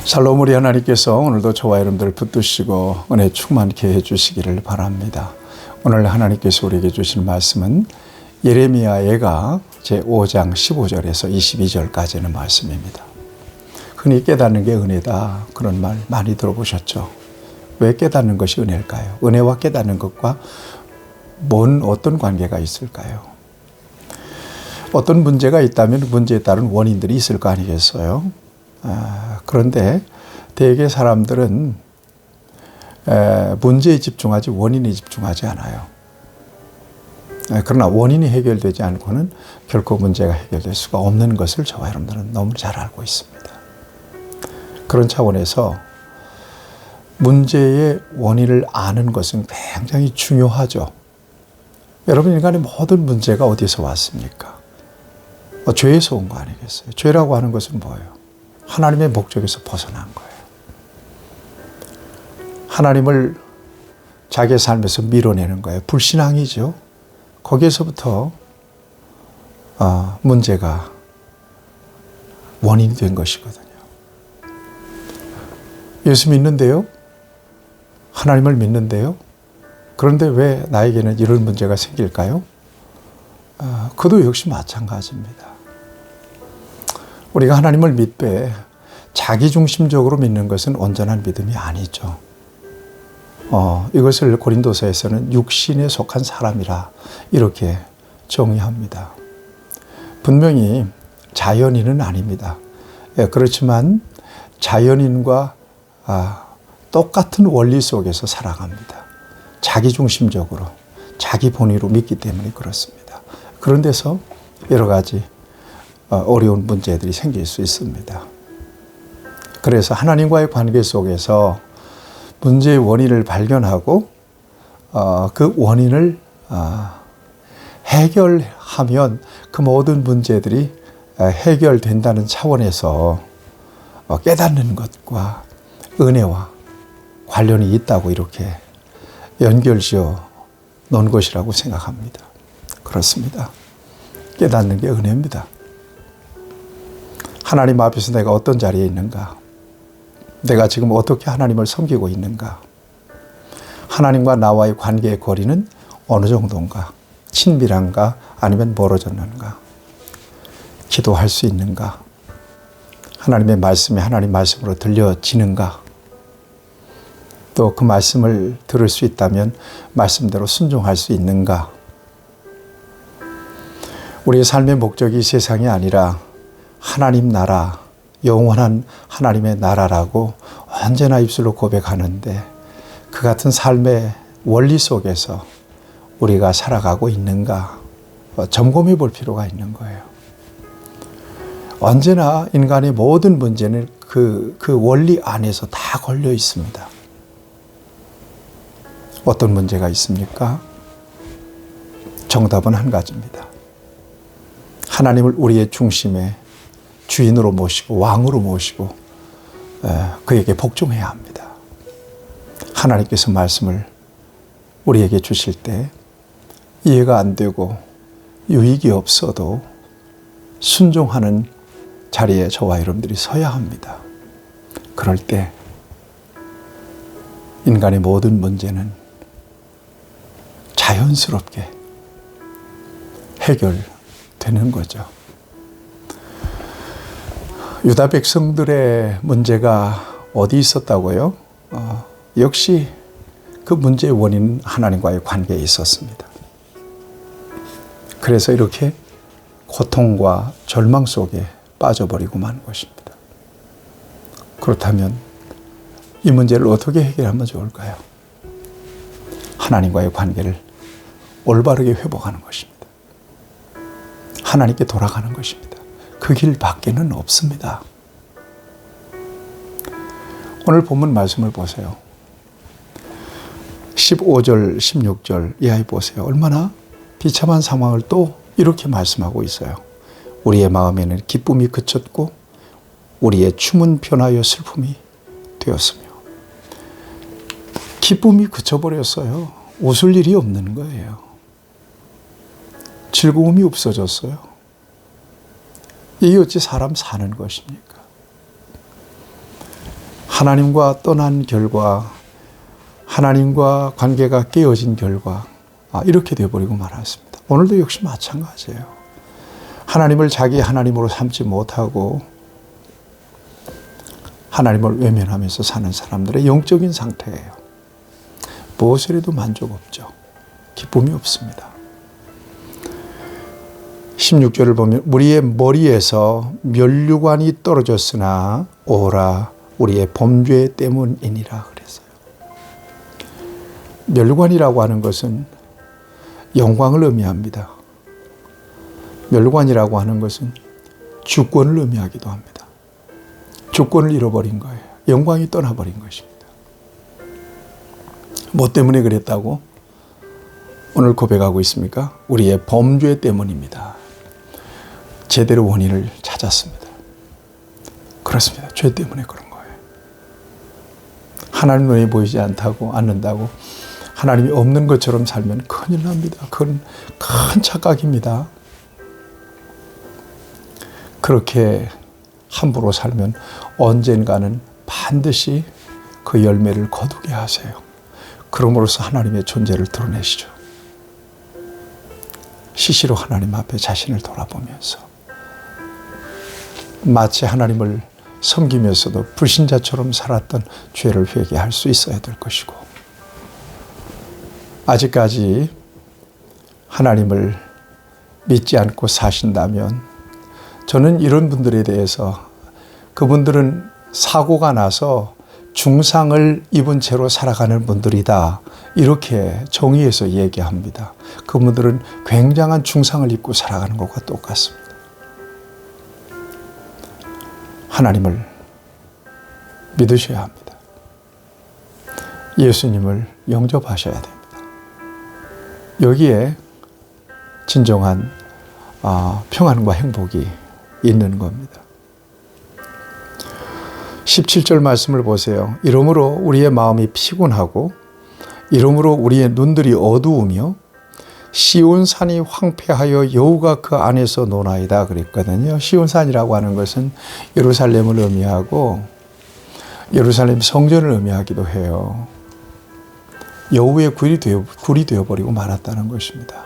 샬롬, 우리 하나님께서 오늘도 저와 여러분들을 붙드시고 은혜 충만케 해주시기를 바랍니다. 오늘 하나님께서 우리에게 주신 말씀은 예레미야 예가 제5장 15절에서 22절까지는 말씀입니다. 흔히 깨닫는 게 은혜다, 그런 말 많이 들어보셨죠? 왜 깨닫는 것이 은혜일까요? 은혜와 깨닫는 것과 어떤 관계가 있을까요? 어떤 문제가 있다면 문제에 따른 원인들이 있을 거 아니겠어요? 그런데 대개 사람들은 문제에 집중하지 원인에 집중하지 않아요. 그러나 원인이 해결되지 않고는 결코 문제가 해결될 수가 없는 것을 저와 여러분들은 너무 잘 알고 있습니다. 그런 차원에서 문제의 원인을 아는 것은 굉장히 중요하죠. 여러분, 인간의 모든 문제가 어디서 왔습니까? 죄에서 온 거 아니겠어요? 죄라고 하는 것은 뭐예요? 하나님의 목적에서 벗어난 거예요. 하나님을 자기의 삶에서 밀어내는 거예요. 불신앙이죠. 거기에서부터 문제가 원인이 된 것이거든요. 예수 믿는데요. 하나님을 믿는데요. 그런데 왜 나에게는 이런 문제가 생길까요? 그도 역시 마찬가지입니다. 우리가 하나님을 믿되 자기중심적으로 믿는 것은 온전한 믿음이 아니죠. 이것을 고린도서에서는 육신에 속한 사람이라 이렇게 정의합니다. 분명히 자연인은 아닙니다. 그렇지만 자연인과 똑같은 원리 속에서 살아갑니다. 자기중심적으로, 자기 본위로 믿기 때문에 그렇습니다. 그런 데서 여러 가지 어려운 문제들이 생길 수 있습니다. 그래서 하나님과의 관계 속에서 문제의 원인을 발견하고 그 원인을 해결하면 그 모든 문제들이 해결된다는 차원에서 깨닫는 것과 은혜와 관련이 있다고 이렇게 연결지어 놓은 것이라고 생각합니다. 그렇습니다. 깨닫는 게 은혜입니다. 하나님 앞에서 내가 어떤 자리에 있는가? 내가 지금 어떻게 하나님을 섬기고 있는가? 하나님과 나와의 관계의 거리는 어느 정도인가? 친밀한가? 아니면 멀어졌는가? 기도할 수 있는가? 하나님의 말씀이 하나님 말씀으로 들려지는가? 또 그 말씀을 들을 수 있다면 말씀대로 순종할 수 있는가? 우리의 삶의 목적이 세상이 아니라 하나님 나라, 영원한 하나님의 나라라고 언제나 입술로 고백하는데 그 같은 삶의 원리 속에서 우리가 살아가고 있는가 점검해 볼 필요가 있는 거예요. 언제나 인간의 모든 문제는 그 원리 안에서 다 걸려 있습니다. 어떤 문제가 있습니까? 정답은 한 가지입니다. 하나님을 우리의 중심에 주인으로 모시고 왕으로 모시고 그에게 복종해야 합니다. 하나님께서 말씀을 우리에게 주실 때 이해가 안 되고 유익이 없어도 순종하는 자리에 저와 여러분들이 서야 합니다. 그럴 때 인간의 모든 문제는 자연스럽게 해결되는 거죠. 유다 백성들의 문제가 어디 있었다고요? 역시 그 문제의 원인은 하나님과의 관계에 있었습니다. 그래서 이렇게 고통과 절망 속에 빠져버리고 만 것입니다. 그렇다면 이 문제를 어떻게 해결하면 좋을까요? 하나님과의 관계를 올바르게 회복하는 것입니다. 하나님께 돌아가는 것입니다. 그 길 밖에는 없습니다. 오늘 본문 말씀을 보세요. 15절, 16절 이 아이 보세요. 얼마나 비참한 상황을 또 이렇게 말씀하고 있어요. 우리의 마음에는 기쁨이 그쳤고 우리의 춤은 변하여 슬픔이 되었으며. 기쁨이 그쳐버렸어요. 웃을 일이 없는 거예요. 즐거움이 없어졌어요. 이게 어찌 사람 사는 것입니까? 하나님과 떠난 결과, 하나님과 관계가 깨어진 결과, 이렇게 되어버리고 말았습니다. 오늘도 역시 마찬가지예요. 하나님을 자기 하나님으로 삼지 못하고 하나님을 외면하면서 사는 사람들의 영적인 상태예요. 무엇을 해도 만족 없죠. 기쁨이 없습니다. 16절을 보면 우리의 머리에서 면류관이 떨어졌으나 오라 우리의 범죄 때문이니라 그랬어요. 면류관이라고 하는 것은 영광을 의미합니다. 면류관이라고 하는 것은 주권을 의미하기도 합니다. 주권을 잃어버린 거예요. 영광이 떠나버린 것입니다. 뭐 때문에 그랬다고 오늘 고백하고 있습니까? 우리의 범죄 때문입니다. 제대로 원인을 찾았습니다. 그렇습니다. 죄 때문에 그런 거예요. 하나님 눈에 보이지 않는다고 하나님이 없는 것처럼 살면 큰일 납니다. 그건 큰 착각입니다. 그렇게 함부로 살면 언젠가는 반드시 그 열매를 거두게 하세요. 그럼으로써 하나님의 존재를 드러내시죠. 시시로 하나님 앞에 자신을 돌아보면서 마치 하나님을 섬기면서도 불신자처럼 살았던 죄를 회개할 수 있어야 될 것이고, 아직까지 하나님을 믿지 않고 사신다면 저는 이런 분들에 대해서 그분들은 사고가 나서 중상을 입은 채로 살아가는 분들이다, 이렇게 정의해서 얘기합니다. 그분들은 굉장한 중상을 입고 살아가는 것과 똑같습니다. 하나님을 믿으셔야 합니다. 예수님을 영접하셔야 됩니다. 여기에 진정한 평안과 행복이 있는 겁니다. 17절 말씀을 보세요. 이러므로 우리의 마음이 피곤하고 이러므로 우리의 눈들이 어두우며 시온산이 황폐하여 여우가 그 안에서 노나이다 그랬거든요. 시온산이라고 하는 것은 예루살렘을 의미하고 예루살렘 성전을 의미하기도 해요. 여우의 굴이 되어버리고 말았다는 것입니다.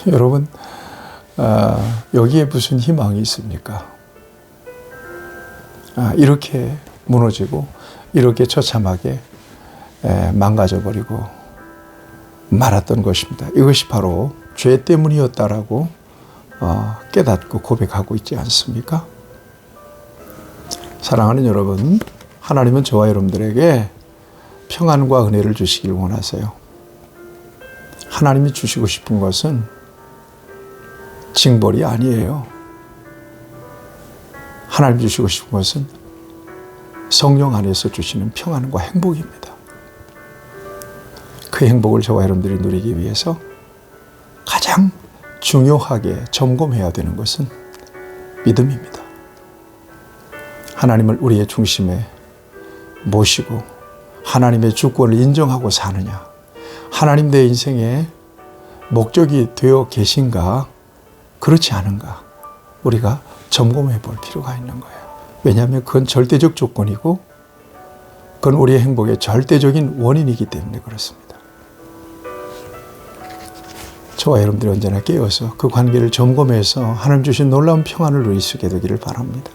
여러분, 여기에 무슨 희망이 있습니까? 이렇게 무너지고 이렇게 처참하게 망가져버리고 말았던 것입니다. 이것이 바로 죄 때문이었다라고 깨닫고 고백하고 있지 않습니까? 사랑하는 여러분, 하나님은 저와 여러분들에게 평안과 은혜를 주시길 원하세요. 하나님이 주시고 싶은 것은 징벌이 아니에요. 하나님 주시고 싶은 것은 성령 안에서 주시는 평안과 행복입니다. 그 행복을 저와 여러분들이 누리기 위해서 가장 중요하게 점검해야 되는 것은 믿음입니다. 하나님을 우리의 중심에 모시고 하나님의 주권을 인정하고 사느냐, 하나님 내 인생의 목적이 되어 계신가, 그렇지 않은가, 우리가 점검해 볼 필요가 있는 거예요. 왜냐하면 그건 절대적 조건이고 그건 우리의 행복의 절대적인 원인이기 때문에 그렇습니다. 저와 여러분들이 언제나 깨어서 그 관계를 점검해서 하나님 주신 놀라운 평안을 누릴 수 있게 되기를 바랍니다.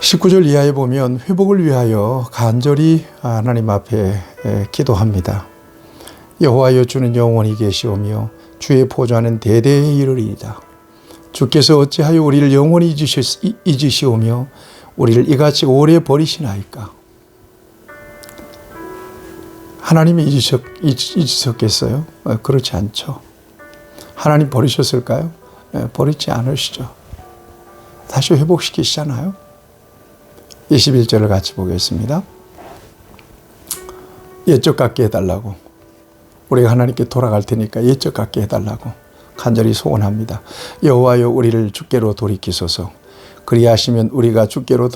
19절 이하에 보면 회복을 위하여 간절히 하나님 앞에 기도합니다. 여호와여 주는 영원히 계시오며 주의 보좌는 대대에 이르리이다. 주께서 어찌하여 우리를 영원히 잊으시오며 우리를 이같이 오래 버리시나이까. 하나님이 잊으셨겠어요? 그렇지 않죠. 하나님 버리셨을까요? 버리지 않으시죠. 다시 회복시키시잖아요. 21절을 같이 보겠습니다. 옛적 같게 해달라고, 우리가 하나님께 돌아갈 테니까 옛적 같게 해달라고 간절히 소원합니다. 여호와여 우리를 주께로 돌이키소서. 그리하시면 우리가 주께로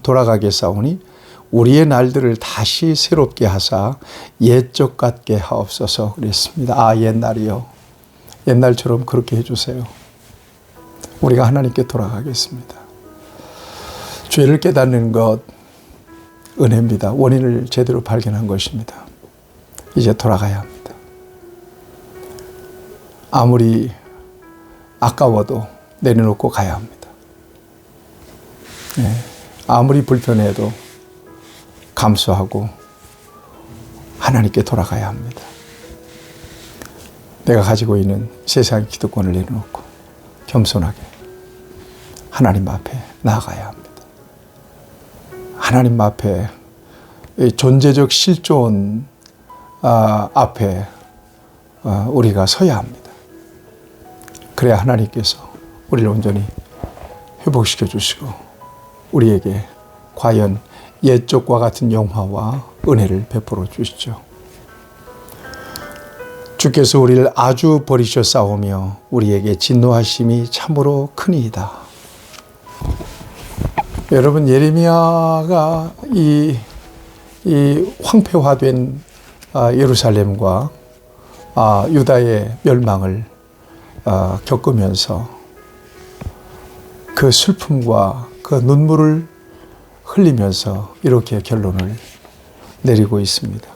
돌아가겠사오니 우리의 날들을 다시 새롭게 하사 옛적 같게 하옵소서 그랬습니다. 옛날이요. 옛날처럼 그렇게 해주세요. 우리가 하나님께 돌아가겠습니다. 죄를 깨닫는 것, 은혜입니다. 원인을 제대로 발견한 것입니다. 이제 돌아가야 합니다. 아무리 아까워도 내려놓고 가야 합니다. 네. 아무리 불편해도 감수하고 하나님께 돌아가야 합니다. 내가 가지고 있는 세상의 기득권을 내려놓고 겸손하게 하나님 앞에 나아가야 합니다. 하나님 앞에 존재적 실존 앞에 우리가 서야 합니다. 그래야 하나님께서 우리를 온전히 회복시켜 주시고 우리에게 과연 옛적과 같은 영화와 은혜를 베풀어 주시죠. 주께서 우리를 아주 버리셨사오며 우리에게 진노하심이 참으로 크니이다. 여러분, 예레미야가 이 황폐화된 예루살렘과 유다의 멸망을 겪으면서 그 슬픔과 그 눈물을 흘리면서 이렇게 결론을 내리고 있습니다.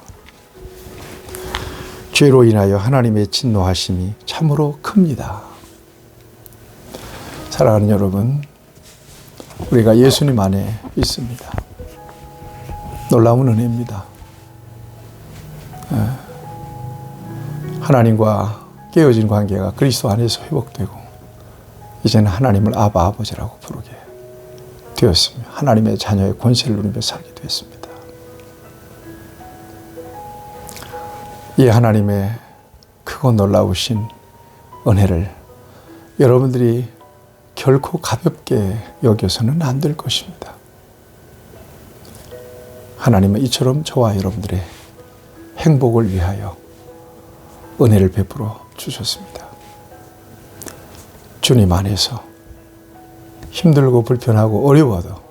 죄로 인하여 하나님의 진노하심이 참으로 큽니다. 사랑하는 여러분, 우리가 예수님 안에 있습니다. 놀라운 은혜입니다. 하나님과 깨어진 관계가 그리스도 안에서 회복되고 이제는 하나님을 아바 아버지라고 부르게 되었습니다. 하나님의 자녀의 권세를 누리며 살게 되었습니다. 이 하나님의 크고 놀라우신 은혜를 여러분들이 결코 가볍게 여겨서는 안 될 것입니다. 하나님은 이처럼 저와 여러분들의 행복을 위하여 은혜를 베풀어 주셨습니다. 주님 안에서 힘들고 불편하고 어려워도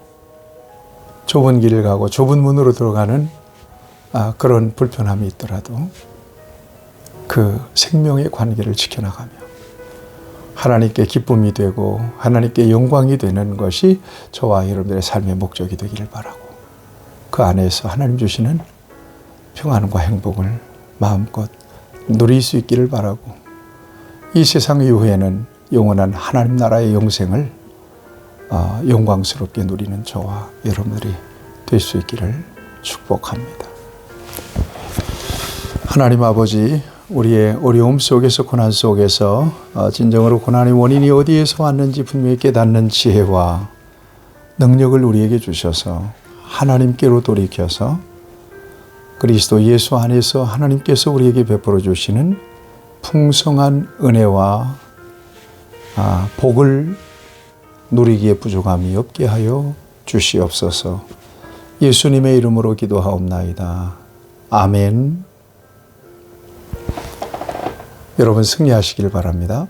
좁은 길을 가고 좁은 문으로 들어가는 그런 불편함이 있더라도 그 생명의 관계를 지켜나가며 하나님께 기쁨이 되고 하나님께 영광이 되는 것이 저와 여러분들의 삶의 목적이 되기를 바라고 그 안에서 하나님 주시는 평안과 행복을 마음껏 누릴 수 있기를 바라고 이 세상 이후에는 영원한 하나님 나라의 영생을 영광스럽게 누리는 저와 여러분들이 될 수 있기를 축복합니다. 하나님 아버지, 우리의 어려움 속에서 고난 속에서 진정으로 고난의 원인이 어디에서 왔는지 분명히 깨닫는 지혜와 능력을 우리에게 주셔서 하나님께로 돌이켜서 그리스도 예수 안에서 하나님께서 우리에게 베풀어 주시는 풍성한 은혜와 복을 누리기에 부족함이 없게 하여 주시옵소서. 예수님의 이름으로 기도하옵나이다. 아멘. 여러분 승리하시길 바랍니다.